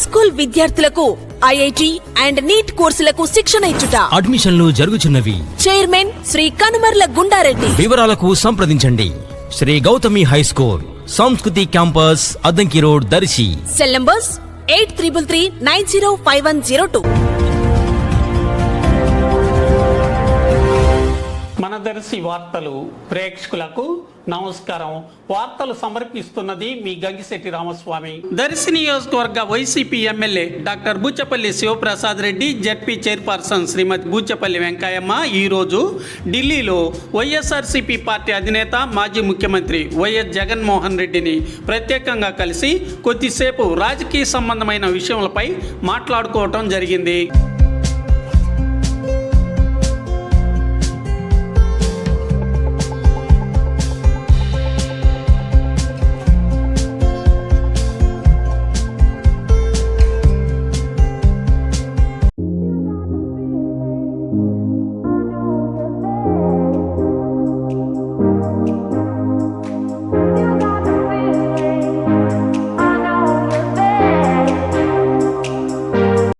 School విద్యార్థులకు IIT and neat కోర్సులకు శిక్షణ ఇచ్చుట. అడ్మిషన్లు జరుగుచున్నవి. చైర్మన్ శ్రీ కనుమర్ల గుండారెడ్డి. వివరాలకు సంప్రదించండి. Shri Gautami high school, Sanskriti campus, Addanki road, Darsi. Cell numbers 8333905102. మన దర్శి వార్తలు ప్రేక్షకులకు నమస్కారం. వార్తలు సమర్పిస్తున్నది మీ గంగిశెట్టి రామస్వామి. దర్శి నియోజకవర్గ YCP MLA doctor Buchepalli Sivaprasad Reddy, ZP chairperson Srimathi Buchepalli Venkayamma ఈరోజు ఢిల్లీలో వైఎస్ఆర్సీపీ పార్టీ అధినేత మాజీ ముఖ్యమంత్రి వైఎస్ జగన్మోహన్ రెడ్డిని ప్రత్యేకంగా కలిసి కొద్దిసేపు రాజకీయ సంబంధమైన విషయాలపై మాట్లాడుకోవటం జరిగింది.